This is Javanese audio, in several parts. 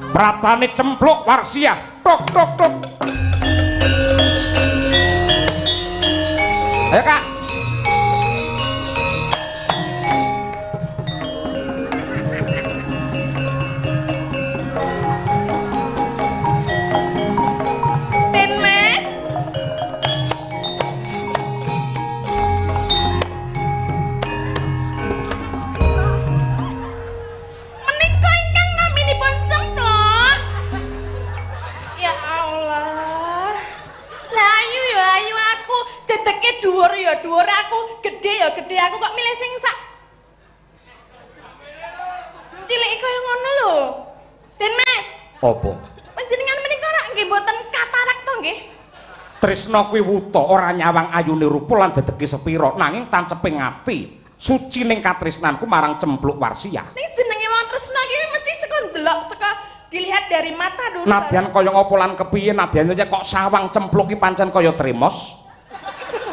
Pratane Cempluk Warsiah. Tok tok tok. Ayo Kak. Dhuwur aku, gede aku kok milih sing sak cilik kaya ngono lho. Den Mas. Apa? Panjenengan menika rak nggih mboten katarak to nggih? Tresna kuwi wuta ora nyawang ayune rupa lan dedeki sepira nanging tanceping ati. Suci ning katresnanku marang Cempluk Warsiah. Ning jenenge wong tresna iki mesti saka ndelok, saka dilihat dari mata dulu. Nadyan kaya ngapa lan kepiye nadyan kok sawang Cempluk iki pancen kaya tremos.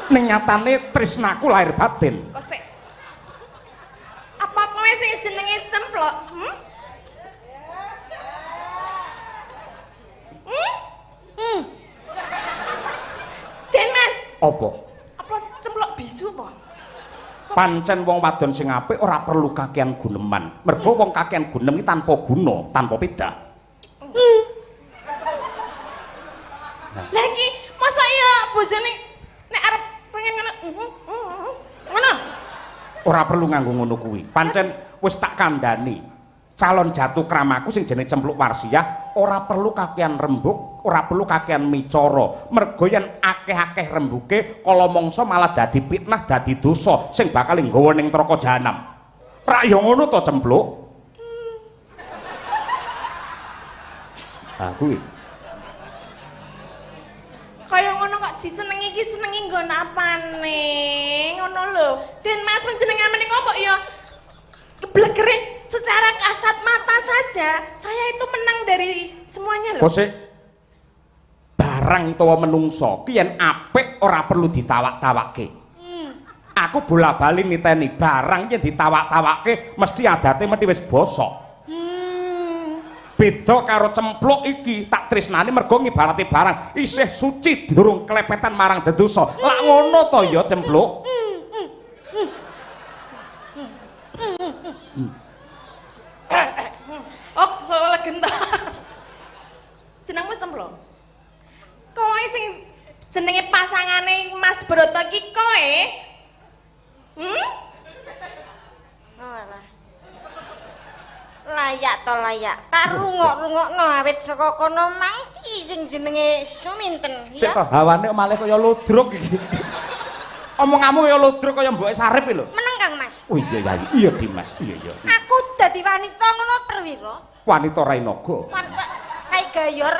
Ning nyatane tresnaku lahir batin. Kok sik. Apa kowe sing jenenge Cempluk? Den Mas. Apa? Apa Cempluk bisu apa? Pancen wong wadon sing apik ora perlu kakean guneman. Mergo wong kakean gunem iki tanpa guna, tanpa pedah. Lah iki masa iya bojone nek arep pengen ngono. Ngono. Ora perlu nganggo ngono kuwi. Pancen wis tak kandhani. Calon jatuh kramaku sing jenenge Cempluk Warsiah ora perlu kakean rembug, ora perlu kakean micara. Mergo yen akeh-akeh rembuke kala mangsa malah dadi fitnah, dadi dosa sing bakal nggawa ning neraka jahanam. Rak ya ngono to Cempluk? Ah kuwi. Kaya ngono kok disenengi iki senengi nggon apane? Ngono lho. Den Mas panjenengan menika kok ya keblegere secara kasat mata saja. Saya itu menang dari semuanya loh. Kok sik barang utawa menungso ki yen apik ora perlu ditawak-tawakke. Aku bola-bali niteni barang yen ditawak-tawakke mesti adate mesti wis bosok. Beda karo Cempluk iki tak tresnani mergo ngibarati barang isih suci durung kelepetan marang dedosa. Lak ngono to ya Cempluk. Oh, legenda. Jenengmu Cempluk. Kowe sing jenenge pasangane Mas Broto iki kowe? Alah. Layak to layak. Tak rungok-rungokno awit saka kono mang iki sing jenenge Suminten Cek ya. to hawane malah kaya ludruk iki. Omonganmu kaya ludruk kaya mboke sarip lho. Meneng Kang Mas. Oh iya ya, iya Dimas, iya iya. Aku dadi wanita ngono perwira. Wanita Rainaga. Kayak gayor.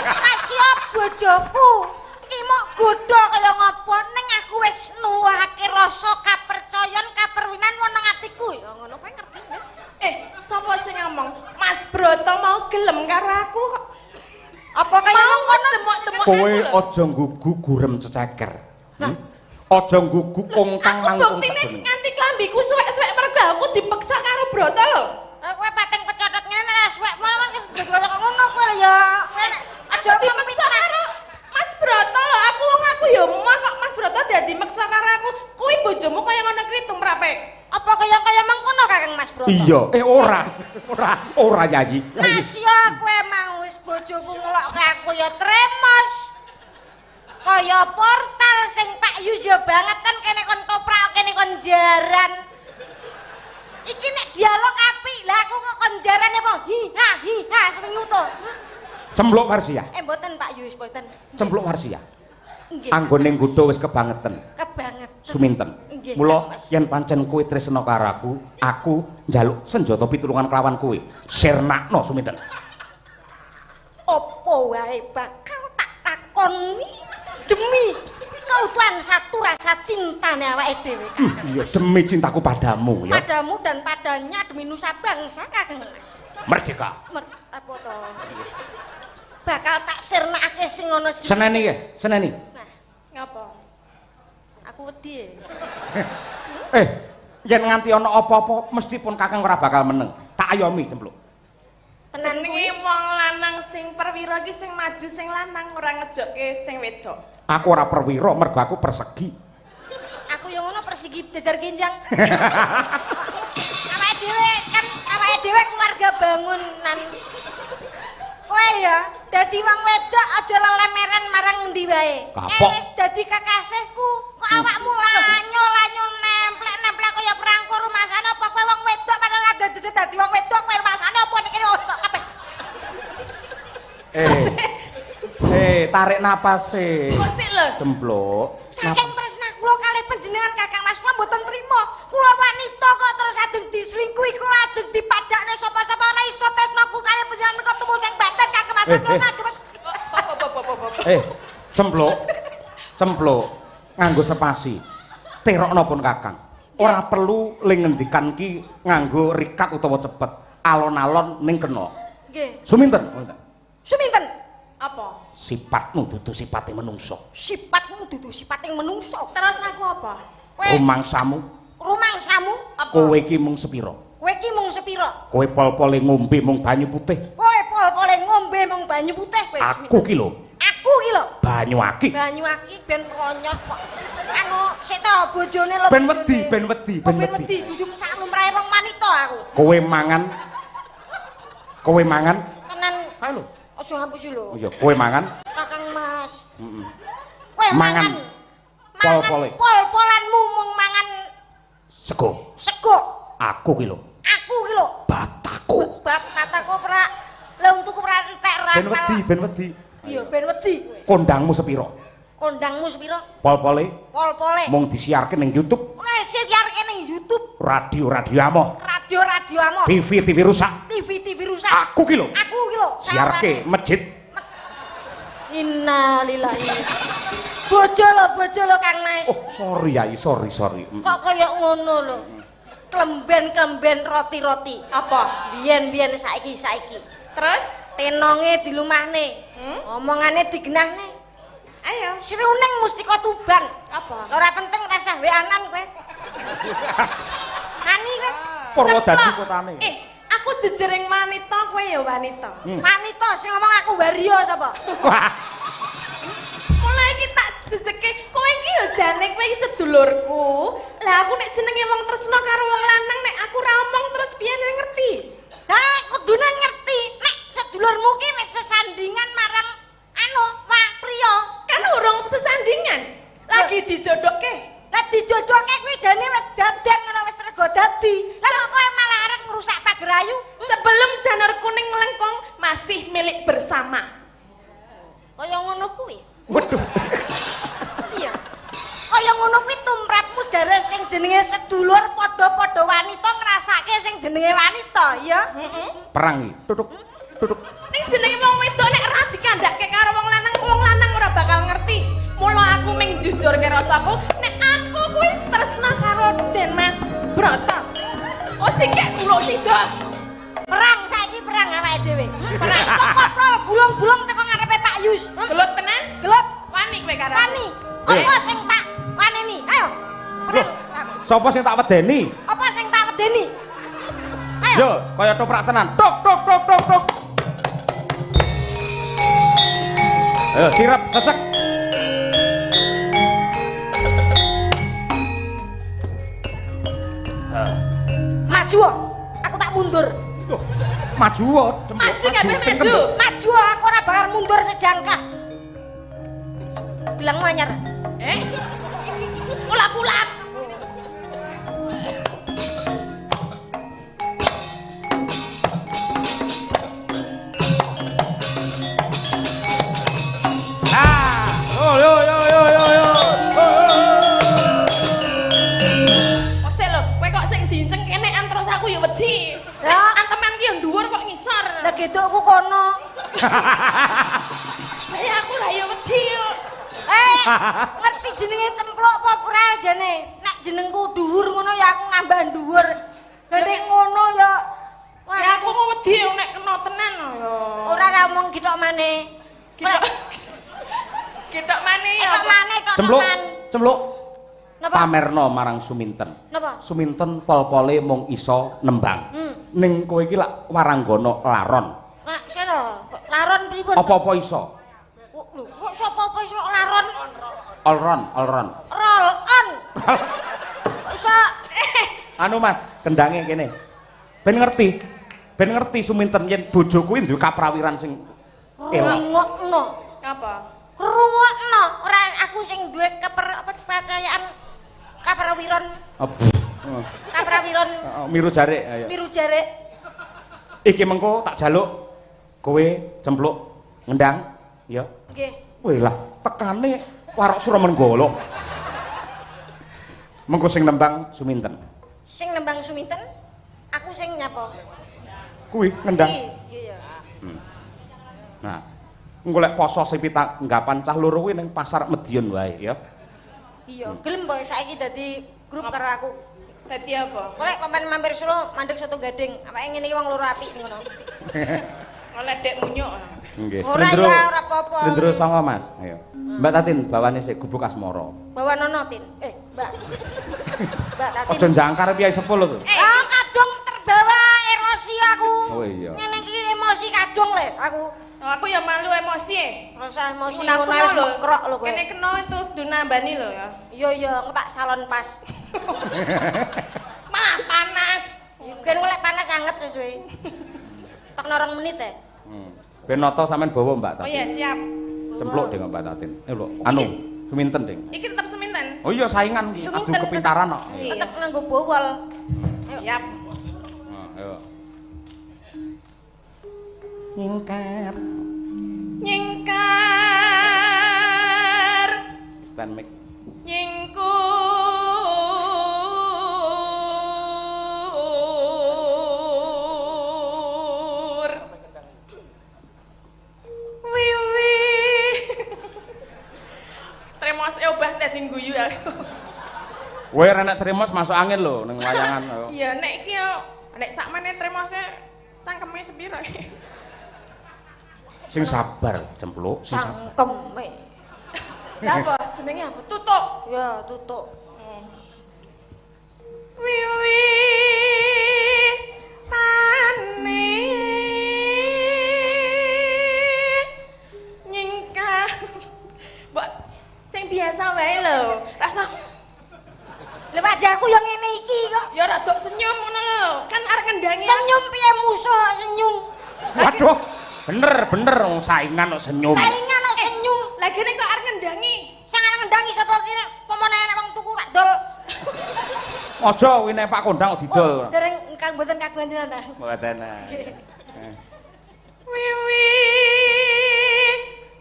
Kasih bojoku. Iki mok godho kaya ngopo ning aku wis nuwuhake rasa kapercayan kaperwinan wonang atiku ya ngono kowe ngerti ya. Sapa sing ngomong? Mas Broto mau gelem karo aku kok. Apa kaya ngono temok-temok Kowe aja nggugu gurem ceceker. Aja nggugu kongkang Aku langkung buktine sedene. nganti klambiku suwek-suwek mergo aku dipeksa karo Broto lho. Kowe pating pecotot ngene nek suwek malah ngono kowe ya. Aja dipeksa karo Mas Broto lho. Aku ya emah kok Mas Broto dadi meksa karo aku. Kuwi bojomu kaya ngono kuwi tumrape. Apa kaya mengkono Kakang Mas Broto? Iya, ora Yayi. Mas ya kowe mau wis bojoku ngelokke aku ya tremos. Kaya portal sing Pak Yu ya bangetan kene kon toprak kene kon jaran. Iki nek dialog apik lah aku kok kon jaran apa hi ha seminggu to. Cempluk Warsiah. Mboten Pak Yu mboten. Cempluk Warsiah. Nggih. Anggone nggodha wis kebangetan. Kebangetan. Suminten. Nggih, Mula Kang Mas. yen pancen kowe tresna karo aku njaluk senjata pitulungan kelawan kowe. Sirnakno Suminten. Apa wae bakal tak takoni demi keutuhan satu rasa cintane awake dhewe Kakang Iya, Mas. demi cintaku padamu ya. Padamu dan padanya demi nusa bangsa Kakang Mas. Merdeka. Apa to? Bakal tak sirnakake sing ngono sing. Seneni ya, seneni. Nah, Ngapa? aku wedi. Yen nganti ana apa-apa mesti pun Kakang ora bakal meneng. Tak ayomi Cempluk. Tenan kuwi Jenenge wong lanang sing perwira iki sing maju sing lanang ora ngejokke sing wedok. Aku ora perwira mergo aku persegi. aku yang ngono persegi jajar genjang. Awake dhewe keluarga bangunan. Kowe ya dadi wong wedok aja lelemeran marang endi wae. Wis dadi kekasihku, kok awakmu lanyo nemplek kaya perangko rumasane apa kowe wong wedok padahal ada jejet dadi wong wedok kowe rumasane apa nek kene otak kabeh. Tarik napas e. Kok sik lho. Cempluk. Saking tresna kula kalih panjenengan Kakang Mas kula mboten trima. Kula wanita kok terus ajeng diselingkuhi, kula ajeng dipadakne sapa-sapa ora iso tresnaku kalih panjenengan menika temu sing banten Kakang Mas Cempluk. Cempluk. Nganggo spasi. Terokno pun Kakang. Ora perlu ling ngendikan ki nganggo rikat utawa cepet. Alon-alon ning kena. Nggih. Suminten. Suminten? Apa? Sifatmu dudu sipate menungso. Sifatmu dudu sipating menungso. Terus aku apa? Rumangsamu. Rumangsamu? Apa? Kowe iki mung sepira? Kowe iki mung sepira? Kowe pol-pole ngombe mung banyu putih. Kowe pol-pole ngombe mung banyu putih kowe. Aku ki lho. Aku ki lho. Banyu aki. Banyu aki ben konyoh kok. Anu sik to bojone lho. Ben wedi. Dudu sak lumrahe wong wanita aku. Kowe mangan. Tenan. Halo. Ojo ngapus lho. Oh iya, kowe mangan. Kakang Mas. Heeh. Kowe Mangan. Pol-pole. Pol-polanmu mung mangan Sego. Aku ki lho. Aku ki lho. Bataku. Bataku pra lha untukku pra entek ra. Ben wedi. Iya, ben wedi kowe. Kondangmu sepira? Kondangmu sepira? Pol-pole Pol-pole. mung disiarke ning YouTube. Wis siarke ning YouTube. Radio amoh. Radio amoh. TV rusak. TV rusak. Aku ki lho. Siarke masjid. Innalillahi. Bojo lo Kang Mas. Oh, sorry Yai, sorry. Kok kaya ngono lho. Klemben roti-roti. Apa? Biyen saiki. Terus Tenonge dilumahne. Omongane digenahne. ayo. Sriuning mustika tuban. Apa? Ora penting rasah weanan kowe. Ani kowe. Purwodadi kotane. Aku jejering wanita, kowe ya wanita. Wanita sing ngomong aku waria sapa? Wah, Mulai iki tak jejeke, kowe iki ya jane kowe iki sedulurku. Lah aku nek jenenge wong tresna karo wong lanang nek aku ra omong terus piye ngerti? Lah kudune ngerti nek sedulurmu ki wis sesandingan marang anu wah priya. Kan urung sesandingan. Lagi dijodohke. Lah dijodohke kuwi jane wis dadan ngono wis rego dadi. Lah kok kowe malah arep ngrusak pager ayu? Sebelum janur kuning melengkung masih milik bersama. Kaya ngono kuwi. waduh. Iya. Kaya ngono kuwi tumrapmu jare sing jenenge sedulur padha-padha wanita ngrasake sing jenenge wanita, ya. Perang iki. Duduk. Ning jenenge wong wedok nek ora dikandhake karo wong lanang ora bakal ngerti. Mula aku ming jujurke rasaku, nek aku kuwi tresna karo Den Mas Broto. Oh singkek kula sida. Perang saiki perang awake dhewe. Perang saka prol gulung-gulung teko ngarepe Pak Yus. Gelut tenan? Gelut Wani kowe karo. wani. Apa sing tak waneni? Ayo. Perang. Sapa sing tak wedeni? Apa sing tak wedeni? Ayo. Yo, kaya toprak tenan. Tok. Ayo, sirap, sesek. Maju. Aku tak mundur. Maju. Maju kabeh maju. Maju aku ora bakal mundur sejangkah. Bilangmu anyar. Ulap-ulap. Yo. Ose lho, kowe kok sing diinceng kenekan terus aku ya wedi. Lah, Anteman ki ya dhuwur kok ngisor. lah gedokku kono. Ya aku lah ya wedi. Ngerti jenenge cempluk apa ora jane? Nek jenengku dhuwur ngono ya aku ngambah dhuwur. Nek ngono ya Ya aku mau wedi nek kena tenan ya. ora ra omong gitok maneh. Ketok maneh ya. Tok maneh tok Cempluk. Napa? Pamerno marang Suminten. Napa? Suminten pol-pole mung iso nembang. Ning kowe iki lak waranggana laron. Mak seno, laron pripun? Apa-apa iso. Lho, kok sapa apa iso laron? All run. Roll on. Kok iso Anu Mas, kendange kene. Ben ngerti suminten yen bojo kuwi duwe kaprawiran sing elok. rungokno. Apa? Rungokno, ora aku sing duwe kepercayaan kaprawiran. Kaprawiran Miru jare ayo. miru jare. Iki mengko tak jaluk kowe cempluk ngendang ya. Nggih. Weh lah tekane warok Suramenggala. Mengko sing nembang Suminten. Sing nembang Suminten, aku sing nyapa? Kuwi ngendang. Iya. Nah, engko lek poso sepita nggapan cah loro kuwi ning pasar Medion wae ya. Iya, gelem boy saiki dadi grup karo aku. Dadi apa? Kok lek pamane mampir Solo mandeg soto gading, apake ngene iki wong loro apik ngono. Oleh dek munyuk. Nggih. Ora ya, ora apa-apa. Slendro songo Mas. Ayo. Mbak Tatin bawane sik gubuk asmara. Bawa nono Tin. Mbak. Mbak Tatin. Aja jangkar piye 10 to. Kadung terbawa emosi aku. Oh iya. Ngene iki emosi kadung le aku. Aku ya malu emosi. Ora usah emosi Ngono ngono wis mengkrok lho kowe. Kene kena itu dunambani lho ya. Iya, engko tak salon pas. Malah panas. Ben lek panas anget sesuai. Tok 2 menit ya. Ben nata sampean bawa Mbak Tatin. Oh iya, siap. Cempluk dengan Mbak Tatin. Lho, anu Suminten ding. Iki tetep Suminten. Oh iya saingan iki adu Suminten kepintaran kok. Tetep nganggo bowol. Siap. Nah, ayo. Nyingkar. Nyingkar. Stand mic. Nyingkur. Wiwi. Tremos obah teh guyu aku. Kowe ora nek tremos masuk angin lho ning wayangan. Ayo. Iya, nek iki yo nek sakmene tremose cangkeme sepira. Sing sabar cempluk, sing sabar. Cangkeme. Lah apa jenenge apa? Tutuk. Ya, tutuk. Wiwi tane nyingkar. Mbok sing biasa wae lho. Rasa Lha wajahku yang ngene iki kok. ya rada senyum ngono lho. Kan arep ngendangi. Senyum piye musuh senyum. Waduh, bener wong saingan kok senyum. Saingan kok senyum. Lagi nek kok arep ngendangi. Sing arep ngendangi sapa kene? Pemene enek wong tuku tak dol. Aja kuwi nek Pak Kondang kok didol. Dereng kang mboten kagungan jenengan. Mboten. Wiwi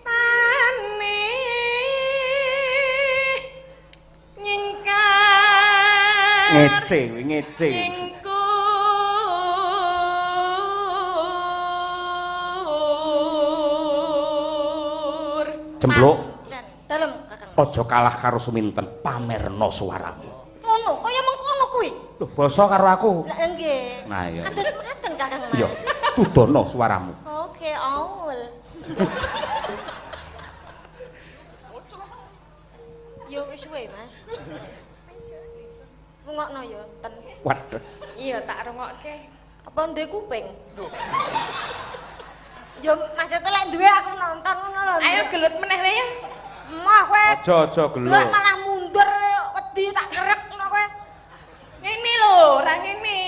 tane nyingkar. Ngece, kuwi ngece. Nyingkur. Cempluk, Pancen. Dalem Kakang. aja kalah karo Suminten, pamerno suaramu. Ngono, kaya mengkono kuwi. Lho, basa karo aku. Lah nggih. Nah, iya. Kados mekaten Kakang Mas. Iya, tudono suaramu. Oke, awul. Yo wis suwe, Mas. Rungokno yo, ten. Waduh. Iya, tak rungokke. Apa duwe kuping? Yo maksudnya lek duwe aku nonton ngono lho. Ayo gelut meneh wae ya. Mah kowe. Aja Delok geluk. malah mundur wedi tak kerek ngono kowe. Ngene lho, ora ngene.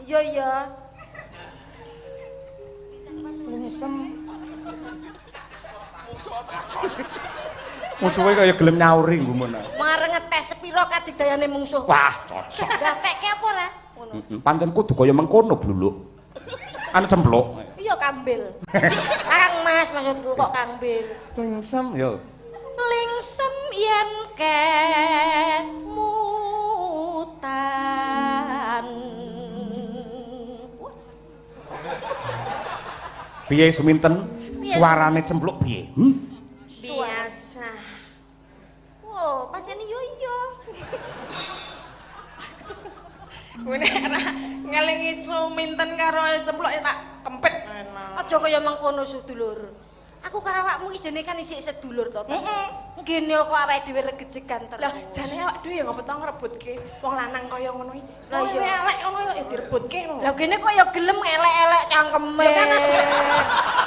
Iya iya. Musuhe kaya gelem nyauri nggumun. Mareng ngetes sepiro kadigdayane mungsuh. Wah, cocok. Gatekke apa ora? Ngono. Pancen kudu kaya mengkono bluluk. Anu cempluk. Iya kambil. Kang Mas maksudku kok kambil. Lingsem yo. Lingsem yen kemutan. Piye Suminten? Suarane cempluk piye? Biasa. Wow, pancen yo iya. Kuwi nek ora ngelingi Suminten karo cempluk ya tak kempit. Aja kaya mengkono sedulur. Aku karo awakmu iki jane kan isih sedulur to. Ngene kok awake dhewe regejegan terus. Lah jane awak dhewe ya ngopo to ngrebutke wong lanang kaya ngono iki. Lah iya elek ngono ya direbutke ngono. Lah kene kok ya gelem elek-elek cangkeme.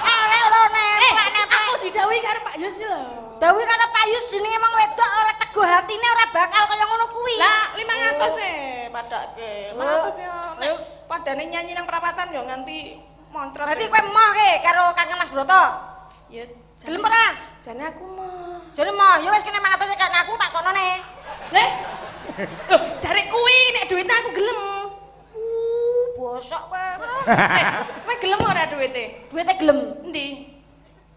Elek lho nek aku didhawuhi karo Pak Yus lho. Dawuh karo Pak Yus jenenge emang wedok ora teguh hatine ora bakal kaya ngono kuwi. Lah 500 padake. 500 ya. Nek padane nyanyi nang perapatan ya nganti moncrot. Berarti kowe emoh ke karo Kang Mas Broto? Ya gelem ora? Jane aku mah. Jane mah ya wis kene 500 kan aku tak konone. Leh. Loh, jare kuwi nek duwite aku gelem. Bosok kowe. Kowe gelem ora duwite? Duwite gelem. Endi?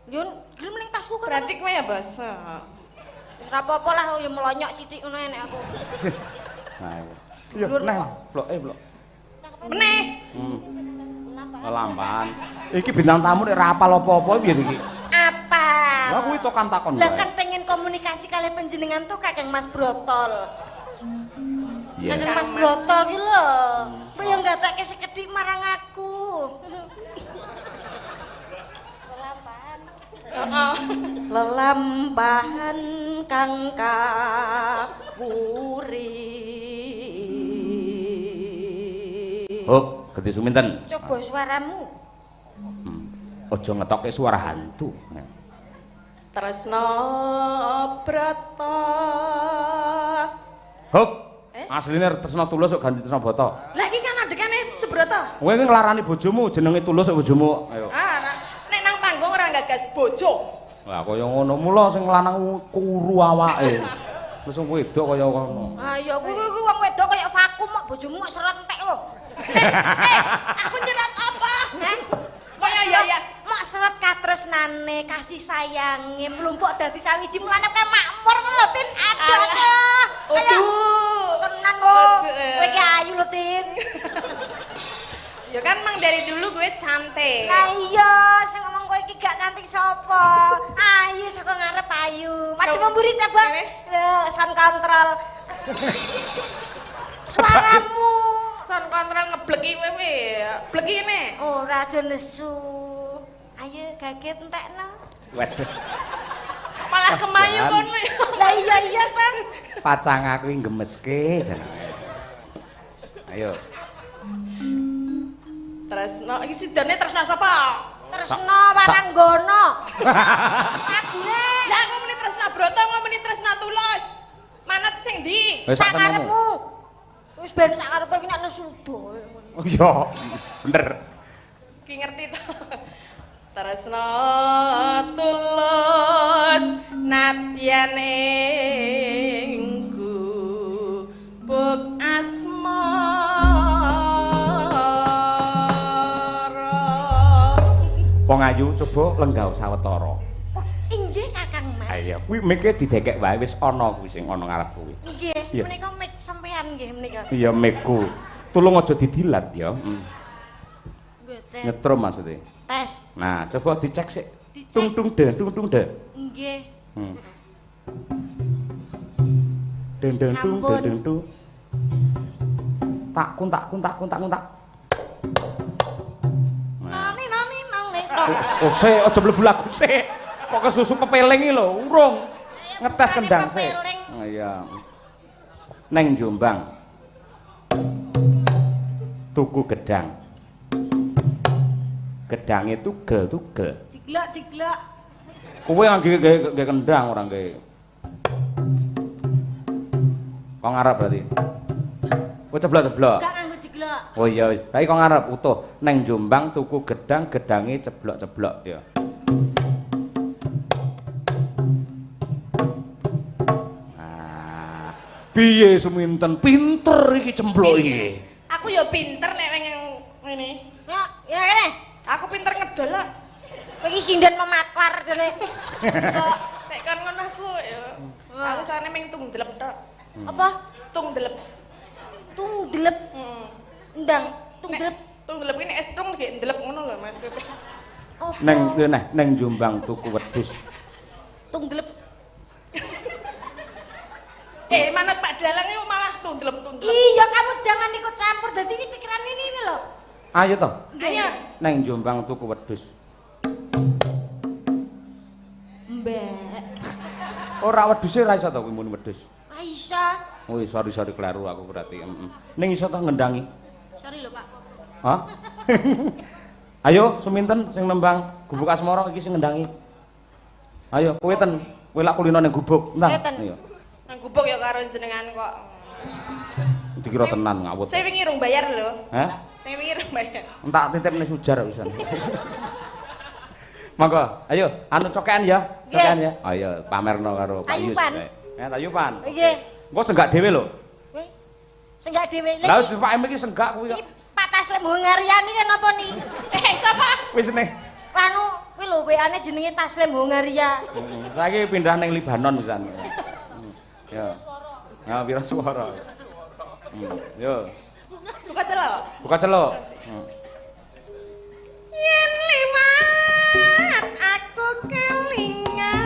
Yo gelem ning tasku kan. Berarti kowe ya basa. Wis ora apa-apa lah yo melonyok sithik ngono nek aku. Nah, iya. Yo neh, blok. Meneh. Lamban. Iki bintang tamu nek ora apal apa-apa piye iki? Apa? Lah kuwi tokan takon. Lah kan pengen komunikasi kali panjenengan tuh Kakang Mas Brotol. Iya. Kakang Mas Brotol ki lho. Kowe yo gatekke sekedhik marang aku. Lelampahan kang kapuri. Hop, ganti suminten. Coba suaramu. Aja ngetokke suara hantu. Tresno Brata. Hop. Asline tresno tulus kok ganti tresno boto. Lah iki kan adekane Subrata. Kowe iki nglarani bojomu jenenge tulus kok bojomu. Ayo. Nek nang panggung ora gagas bojo. Lah kaya ngono mula sing lanang kuru awake. Wis wong wedok kaya ngono. Ah ya kuwi wong wedok kaya vakum kok bojomu kok serot entek lho. Aku nyerat apa? Kaya ya mak serot katresnane, kasih sayange, mlumpuk dadi sawiji mulane kowe makmur lho Tin. Aduh. Aduh. Tenan lho. Kowe iki ayu lho Tin. Ya kan mang dari dulu gue cantik. Lah iya, sing ngomong kowe iki gak cantik sapa? Ayu saka ngarep ayu. Mati memburi coba. Sound control. Suaramu. Sound control ngebleki wewe. Bleki ne. Ora aja nesu. Ayo gaget entekno. Waduh. Malah kemayu kono. Lah iya Bang. Pacang aku iki gemeske jenenge. Ayo. Tresno iki sidane Tresno sapa? Tresno Waranggono. Lagune. Lah aku muni Tresno Broto mau muni Tresno Tulus. Manut sing ndi? Wis sak Sakarepmu. Wis ben sakarepe iki nek nesu doe. Oh iya, bener. Ki ngerti to. Tresno Tulus nadyan ingku buk asmara. Wong ayu coba lenggah sawetara. Oh, inggih Kakang Mas. Ayo, kuwi mike didekek wae wis ana kuwi sing ana ngarep kuwi. Nggih, Iya. menika mik sampean nggih menika. Iya meku. Tulung aja didilat ya. Mboten. Nyetrum maksudnya. Tes. Nah, coba dicek sik. Dicek. Tung tung de. Nggih. Den tung Sampun. den tung. Tak. Nani nang. Sik aja mlebu lagu sik. Kok kesusu pepeling iki lho, urung. Ngetes kendang sik. Oh iya. Neng Jombang. Tuku gedang. Gedang itu gel. Jiglok. Kowe ngangge kendang ora ngge. Kok ngarep berarti? Kowe ceblok-ceblok. Gak nganggo jiglok. Oh iya, baik kok ngarep utuh. Neng Jombang tuku gedang, gedange ceblok-ceblok ya. Nah, piye seminten pinter iki cemplok iki. Aku ya pinter nek yang ngene. Ya kene. Aku pinter ngedol lah. Kowe iki sinden memaklar jane. Nek kan ngono aku ya. Aku sane ming tungdelep tok. Apa? Tungdelep. Tungdelep. Ndang, tungdelep. Tungdelep ini estrung nggih ndelep ngono lho maksudnya. Oh. Neng Jombang tuku wedhus. Tungdelep. Manut Pak Dalang itu malah tungdelep. Iya, kamu jangan ikut campur. Dadi ini pikiran ini lho. Ayo toh. Ayo. Neng Jombang tuku wedhus. Ora wedhuse ra iso to kuwi muni wedhus. Aisyah. Oh, sorry kleru aku berarti. Ning iso to ngendangi. Sorry lho, Pak. Hah? Ayo, suminten sing nembang gubuk asmara iki sing ngendangi. Ayo, kowe ten, kowe lak kulino ning gubuk. Nang. Ayo. Nang gubuk ya karo jenengan kok. Dikira tenan ngawut. Saya wingi rung bayar lho. Hah? Saya wingi rung bayar. Entak titipne sujar pisan. Monggo, ayo anu cokean ya. Cokean ya. Ayo pamerno karo Pak Yus. Tayupan. Nggih. Engko senggak dhewe lho. Weh. Senggak dhewe. Lah Pak Em iki senggak kuwi kok. Pak Taslim Hungariani kan apa nih? Sapa? Wis nih. Anu, kuwi lho WA-ne jenenge Taslim Hungaria. Saiki pindah ning Libanon pisan. Ya. Ya, pira suara. Yo. Buka celok. Buka celok. Yen liwat aku kelingan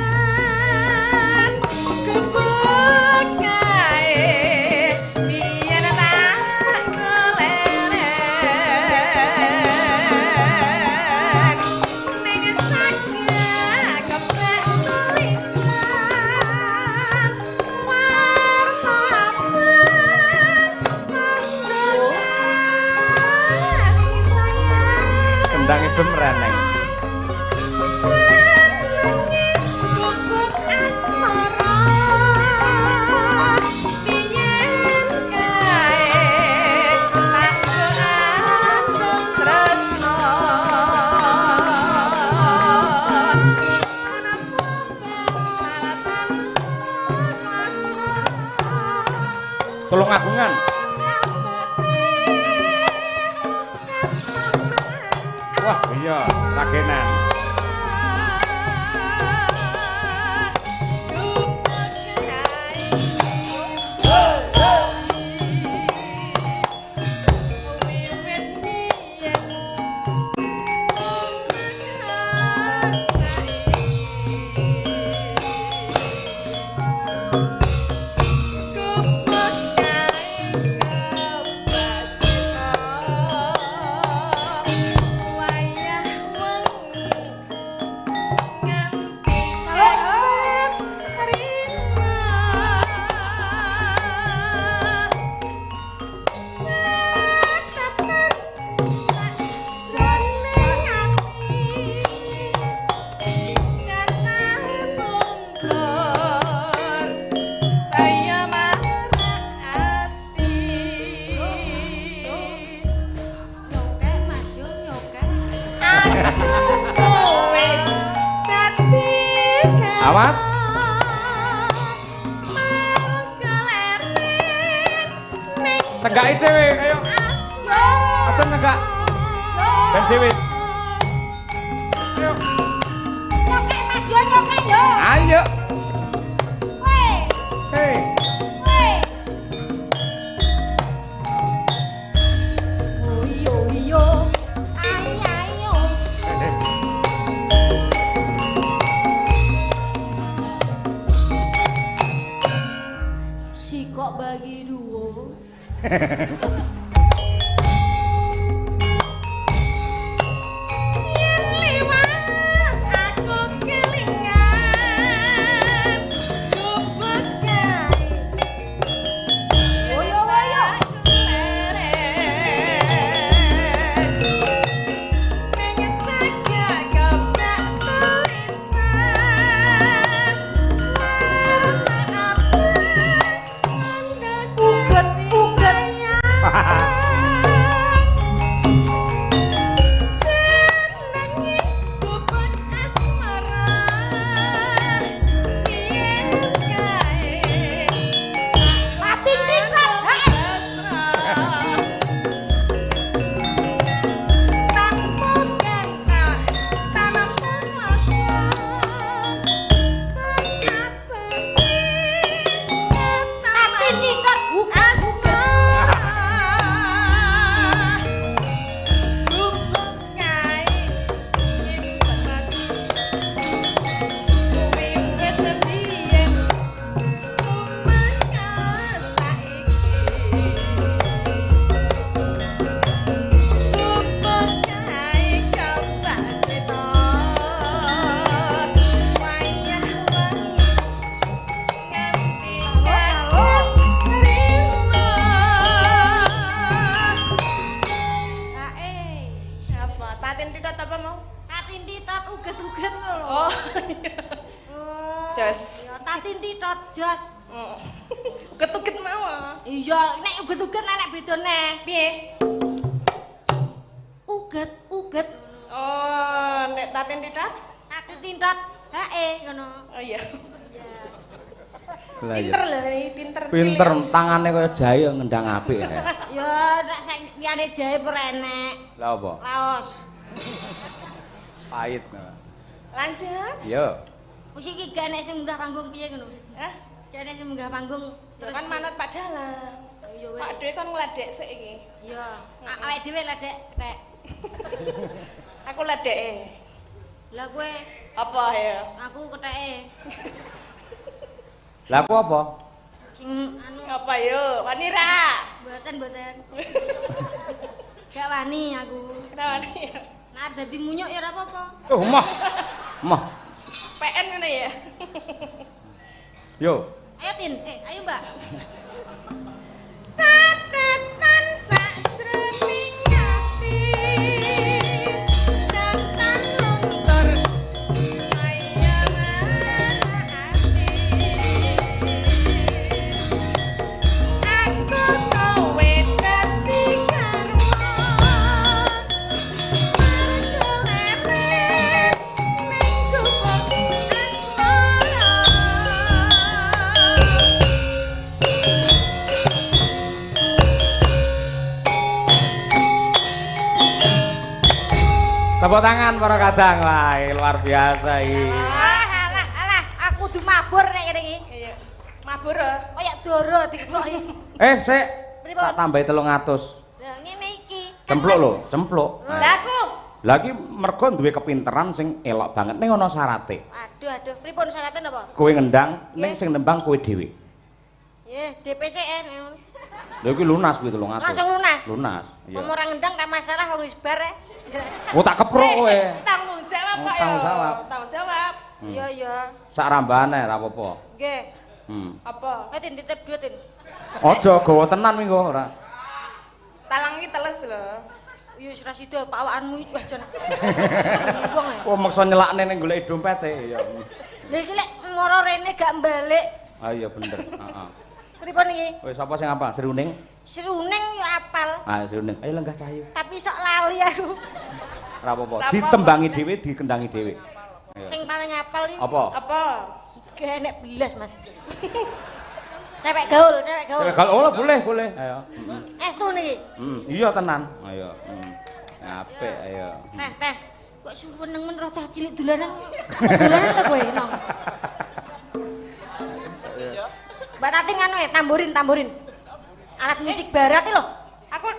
gubuk kae biyen tak goleren ning sagak keplek tulisan warna abang Kendange bem reneng. Tolong agungan. Wah, iya, ragenan. Awas. Segak dhewe, ayo. Aja negak. Ben dhewe. Ayo. Nyokek Mas yo, nyokek yo. Ayo. Weh. Hei. Weh. Oh iyo. Ayo. Si kok bagi dua. Yen liwat aku kelingan gubuk kae Woyo. Uget Oh. Jos. Ya Tatin titot jos. Uget-uget mau. Iya, nek uget-uget nek bedone. Piye? Uget. Oh, nek tatin titot? Tatin titot. Hae ngono. Oh iya. Lah Pinter lho iki, pinter. Pinter tangane kaya jahe ngendang apik. Ya nek sak liyane jahe ora enek. Lah apa? Laos. Pahit. Lanjut. Yo. Wis iki gak enek sing munggah panggung piye ngono. Hah? Gak enek sing munggah panggung. Terus kan manut Pak Dalang. Iya wis. Pak Dhewe kan ngledek sik iki. Iya. Awake dhewe ledek tek. Aku ledeke. Lah kowe Apa ya? aku keteke. Lah aku apa? Sing anu Apa yo? Wani ra? mboten. Gak wani aku. Kenapa nih? Nek dadi munyuk ya ora apa-apa. Oh, mah. PN ngene ya. Yo. Ayo Tin, ayo Mbak. Catatan sajroning ati. Datan luntur sayangan ati. Aku kowe dadi garwa. Aku lepet ning gubuk asmara. Tepuk tangan para kadang. Wah, luar biasa iki. Alah, aku kudu mabur nek ngene iki. Iya. Mabur. Kaya doro dikroki. Sik. Pripun? Tak tambahi 300. Lah ngene iki. Cempluk lho, cempluk. Lah aku. Lah iki mergo duwe kepinteran sing elok banget ning ana syarate. Aduh, pripun syaratnya napa? Kowe ngendang ning Nggih. sing nembang kowe dhewe. Nggih, DPCN. Lha iki lunas kuwi 300. Langsung lunas. Lunas. Iya. Wong ora ngendang ra masalah wong wis bar. Oh tak keprok kowe. Tanggung jawab kok ya. Tanggung jawab. Tanggung jawab. Iya. Sak rambane ra apa-apa. Nggih. Apa? Tin titip duit Tin. Aja gawa tenan minggu ora. Talang iki teles lho. Iya wis ra sida pawakanmu iki wah jon. Wong e. Oh maksa nyelakne ning golek dompete ya. Lha iki lek moro rene gak balik. Ah iya bener, heeh. Pripun iki? Wis sapa sing apa? Seruning? Seruning yo apal, Ah seruning. Ayo lenggah cahayu. tapi sok lali aku. Ora apa-apa. Apa-apa. Ditembangi dhewe, dikendangi dhewe. Ayo. Sing paling apal iki Apa? Apa? gak enek belas, Mas. Cewek gaul. Oh boleh. Ayo. Estu niki. Iya tenan. Ayo. Apik ayo. Tes. Kok seneng men roh cah cilik dolanan. Dolanan ta kowe, Nong? Mbak Tati nganu ya, tamborin. Alat musik barat iki lho.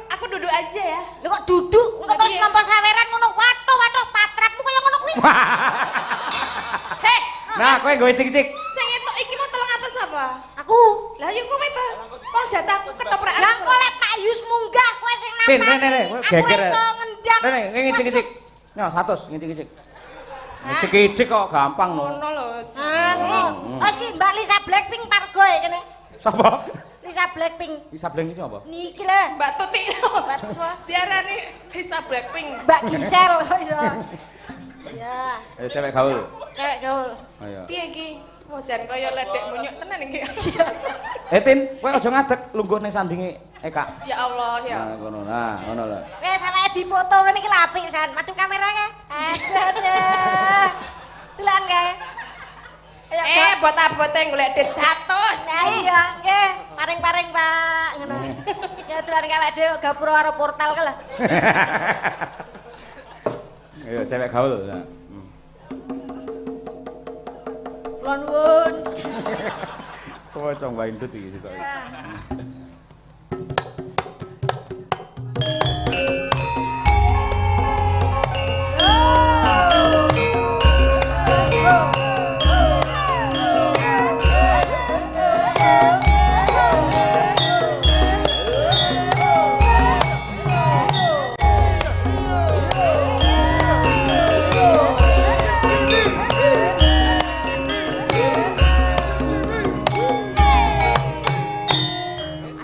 Aku duduk aja ya. Lho kok duduk, engko terus Iya. nampa saweran ngono. Waduh, patrapmu kaya ngono kuwi. Hei, Nah, kowe nggawe cik-cik. sing entuk iki mau 300 apa? Aku. Lah yo kowe to. Kok jatahku ketoprak. Lah kok lek Pak Yus munggah kowe sing Tin, nampa. nih, Aku geger. iso ngendang. Nih, ngicik-ngicik. Nah, 100 ngicik-ngicik. Ngicik-ngicik kok gampang no. Ngono lho. Anu, wis ki Mbak Lisa Blackpink pargo ya kene. Sapa? Lisa Blackpink. Bisa bleng iki apa? Niki lho. Mbak Tuti lho. Mbak Tuswa. Diarani Lisa Blackpink. Mbak Gisel iso. Ya, Ayo cewek gaul. cewek gaul. Ayo. Piye iki? Wah jan kaya ledek munyuk tenan iki. Tin, kowe aja ngadeg lungguh ning sandinge Eka. Ya Allah ya. Nah, ngono lah. Wes sampe dipoto ngene iki lho apik pisan. Madu kamera ke. Aduh. Delan kae. Ayo, Mbak. Bot-bote golek dit 100. Nah iya, nggih, paring-paring Pak, ngono. Ya dolan kawek dhewe gapura karo portal ke lho. Ayo cewek gaul. Nah. Kula nuwun. Kowe cong wae ndut iki sitok.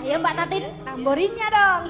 Ayo Mbak Tatin, tamborinnya dong.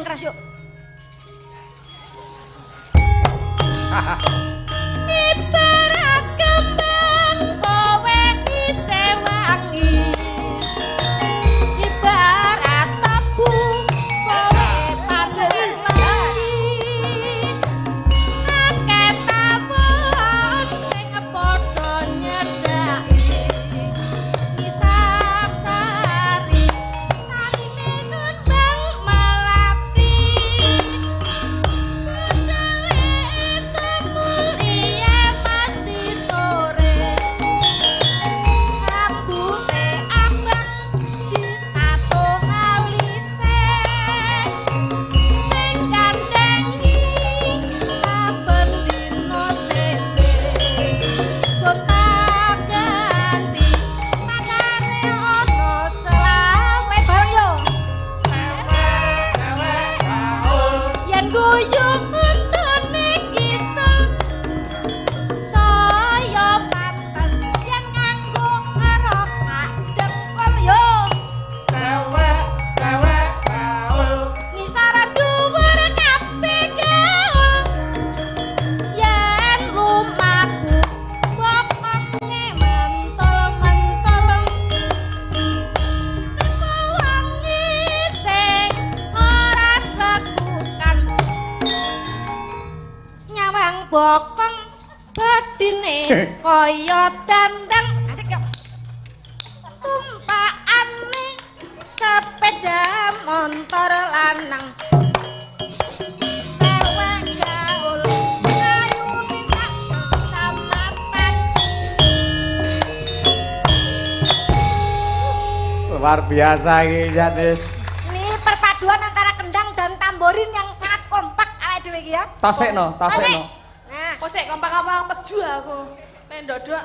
keras yuk. Ibarat kembang kowe disewangi, ibarat tabu kowe panen mati, akeh tawon sing padha nyedaki, ngisap sari sarine kembang melati. Bokong badine kaya dandang asik yo. Tumpakane sepeda motor lanang. Cewek gaul ayu minta samatan. Luar biasa iki Janis. Ini perpaduan antara kendang dan tamborin yang sangat kompak awake dhewe iki ya. Tosekno. Nah, kok sik kompak-kompak peju aku. Nek ndodok